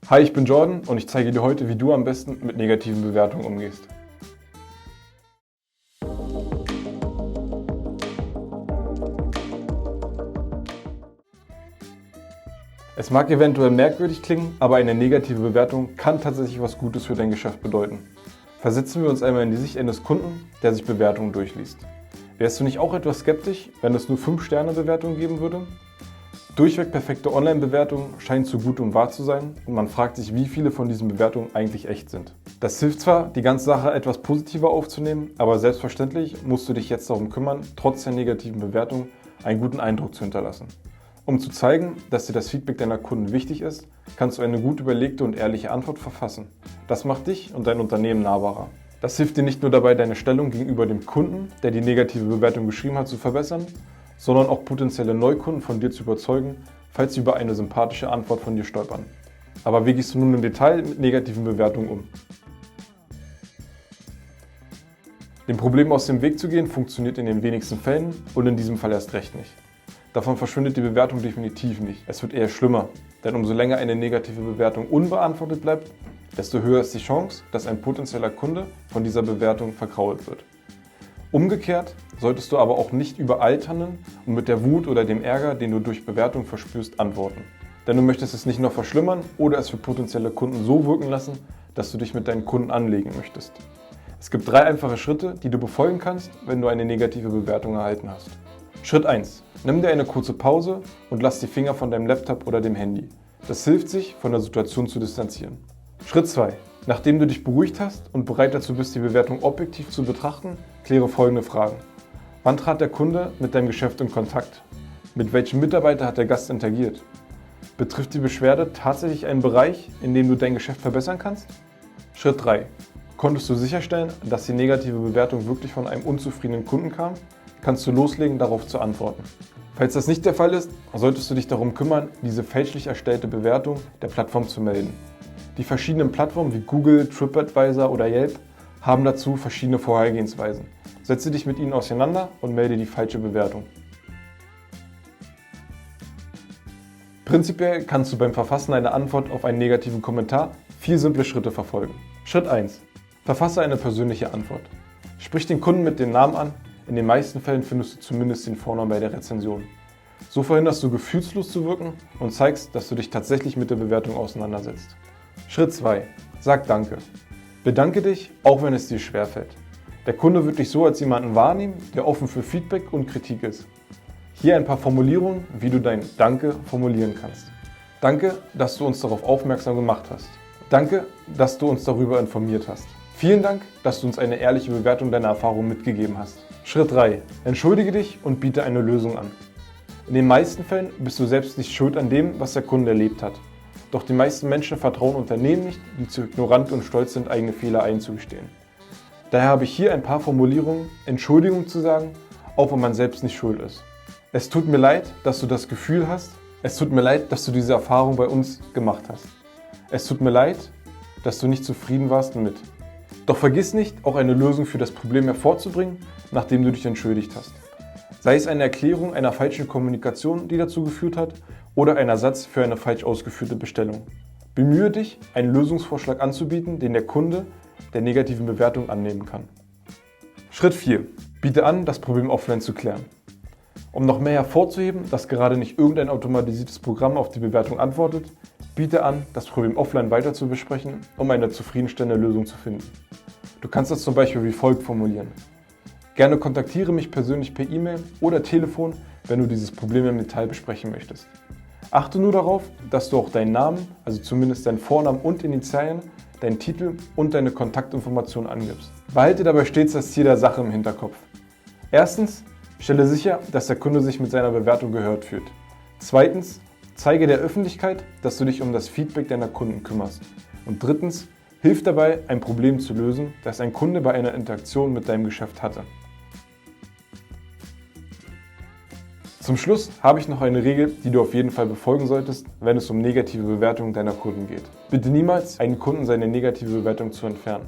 Hi, ich bin Jordan und ich zeige dir heute, wie du am besten mit negativen Bewertungen umgehst. Es mag eventuell merkwürdig klingen, aber eine negative Bewertung kann tatsächlich was Gutes für dein Geschäft bedeuten. Versetzen wir uns einmal in die Sicht eines Kunden, der sich Bewertungen durchliest. Wärst du nicht auch etwas skeptisch, wenn es nur 5-Sterne-Bewertungen geben würde? Durchweg perfekte Online-Bewertungen scheinen zu gut, um wahr zu sein, und man fragt sich, wie viele von diesen Bewertungen eigentlich echt sind. Das hilft zwar, die ganze Sache etwas positiver aufzunehmen, aber selbstverständlich musst du dich jetzt darum kümmern, trotz der negativen Bewertung einen guten Eindruck zu hinterlassen. Um zu zeigen, dass dir das Feedback deiner Kunden wichtig ist, kannst du eine gut überlegte und ehrliche Antwort verfassen. Das macht dich und dein Unternehmen nahbarer. Das hilft dir nicht nur dabei, deine Stellung gegenüber dem Kunden, der die negative Bewertung geschrieben hat, zu verbessern, sondern auch potenzielle Neukunden von dir zu überzeugen, falls sie über eine sympathische Antwort von dir stolpern. Aber wie gehst du nun im Detail mit negativen Bewertungen um? Dem Problem aus dem Weg zu gehen, funktioniert in den wenigsten Fällen und in diesem Fall erst recht nicht. Davon verschwindet die Bewertung definitiv nicht. Es wird eher schlimmer, denn umso länger eine negative Bewertung unbeantwortet bleibt, desto höher ist die Chance, dass ein potenzieller Kunde von dieser Bewertung vergrault wird. Umgekehrt solltest du aber auch nicht übereilt handeln und mit der Wut oder dem Ärger, den du durch Bewertung verspürst, antworten. Denn du möchtest es nicht noch verschlimmern oder es für potenzielle Kunden so wirken lassen, dass du dich mit deinen Kunden anlegen möchtest. Es gibt 3 einfache Schritte, die du befolgen kannst, wenn du eine negative Bewertung erhalten hast. Schritt 1. Nimm dir eine kurze Pause und lass die Finger von deinem Laptop oder dem Handy. Das hilft, sich von der Situation zu distanzieren. Schritt 2. Nachdem du dich beruhigt hast und bereit dazu bist, die Bewertung objektiv zu betrachten, kläre folgende Fragen. Wann trat der Kunde mit deinem Geschäft in Kontakt? Mit welchem Mitarbeiter hat der Gast interagiert? Betrifft die Beschwerde tatsächlich einen Bereich, in dem du dein Geschäft verbessern kannst? Schritt 3. Konntest du sicherstellen, dass die negative Bewertung wirklich von einem unzufriedenen Kunden kam? Kannst du loslegen, darauf zu antworten. Falls das nicht der Fall ist, solltest du dich darum kümmern, diese fälschlich erstellte Bewertung der Plattform zu melden. Die verschiedenen Plattformen wie Google, TripAdvisor oder Yelp haben dazu verschiedene Vorgehensweisen. Setze dich mit ihnen auseinander und melde die falsche Bewertung. Prinzipiell kannst du beim Verfassen einer Antwort auf einen negativen Kommentar 4 simple Schritte verfolgen. Schritt 1. Verfasse eine persönliche Antwort. Sprich den Kunden mit dem Namen an. In den meisten Fällen findest du zumindest den Vornamen bei der Rezension. So verhinderst du, gefühlslos zu wirken und zeigst, dass du dich tatsächlich mit der Bewertung auseinandersetzt. Schritt 2. Sag Danke. Bedanke dich, auch wenn es dir schwerfällt. Der Kunde wird dich so als jemanden wahrnehmen, der offen für Feedback und Kritik ist. Hier ein paar Formulierungen, wie du dein Danke formulieren kannst. Danke, dass du uns darauf aufmerksam gemacht hast. Danke, dass du uns darüber informiert hast. Vielen Dank, dass du uns eine ehrliche Bewertung deiner Erfahrungen mitgegeben hast. Schritt 3. Entschuldige dich und biete eine Lösung an. In den meisten Fällen bist du selbst nicht schuld an dem, was der Kunde erlebt hat. Doch die meisten Menschen vertrauen Unternehmen nicht, die zu ignorant und stolz sind, eigene Fehler einzugestehen. Daher habe ich hier ein paar Formulierungen, Entschuldigung zu sagen, auch wenn man selbst nicht schuld ist. Es tut mir leid, dass du das Gefühl hast. Es tut mir leid, dass du diese Erfahrung bei uns gemacht hast. Es tut mir leid, dass du nicht zufrieden warst mit. Doch vergiss nicht, auch eine Lösung für das Problem hervorzubringen, nachdem du dich entschuldigt hast. Sei es eine Erklärung einer falschen Kommunikation, die dazu geführt hat, oder ein Ersatz für eine falsch ausgeführte Bestellung. Bemühe dich, einen Lösungsvorschlag anzubieten, den der Kunde der negativen Bewertung annehmen kann. Schritt 4. Biete an, das Problem offline zu klären. Um noch mehr hervorzuheben, dass gerade nicht irgendein automatisiertes Programm auf die Bewertung antwortet, biete an, das Problem offline weiter zu besprechen, um eine zufriedenstellende Lösung zu finden. Du kannst das zum Beispiel wie folgt formulieren. Gerne kontaktiere mich persönlich per E-Mail oder Telefon, wenn du dieses Problem im Detail besprechen möchtest. Achte nur darauf, dass du auch deinen Namen, also zumindest deinen Vornamen und Initialien, deinen Titel und deine Kontaktinformationen angibst. Behalte dabei stets das Ziel der Sache im Hinterkopf. Erstens, stelle sicher, dass der Kunde sich mit seiner Bewertung gehört fühlt. Zweitens, zeige der Öffentlichkeit, dass du dich um das Feedback deiner Kunden kümmerst. Und drittens, hilf dabei, ein Problem zu lösen, das ein Kunde bei einer Interaktion mit deinem Geschäft hatte. Zum Schluss habe ich noch eine Regel, die du auf jeden Fall befolgen solltest, wenn es um negative Bewertungen deiner Kunden geht. Bitte niemals einen Kunden seine negative Bewertung zu entfernen.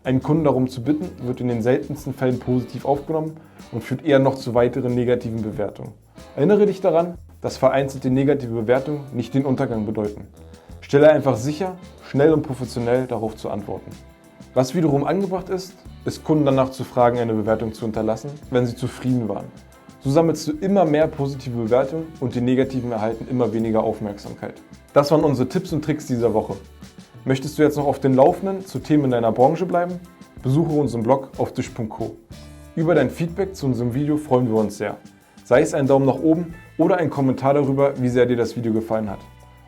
Einen Kunden darum zu bitten, wird in den seltensten Fällen positiv aufgenommen und führt eher noch zu weiteren negativen Bewertungen. Erinnere dich daran, dass vereinzelte negative Bewertungen nicht den Untergang bedeuten. Stelle einfach sicher, schnell und professionell darauf zu antworten. Was wiederum angebracht ist, Kunden danach zu fragen, eine Bewertung zu hinterlassen, wenn sie zufrieden waren. So sammelst du immer mehr positive Bewertungen und die negativen erhalten immer weniger Aufmerksamkeit. Das waren unsere Tipps und Tricks dieser Woche. Möchtest du jetzt noch auf den Laufenden zu Themen in deiner Branche bleiben? Besuche unseren Blog auf dish.co. Über dein Feedback zu unserem Video freuen wir uns sehr. Sei es ein Daumen nach oben oder ein Kommentar darüber, wie sehr dir das Video gefallen hat.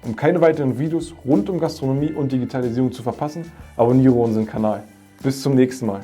Um keine weiteren Videos rund um Gastronomie und Digitalisierung zu verpassen, abonniere unseren Kanal. Bis zum nächsten Mal.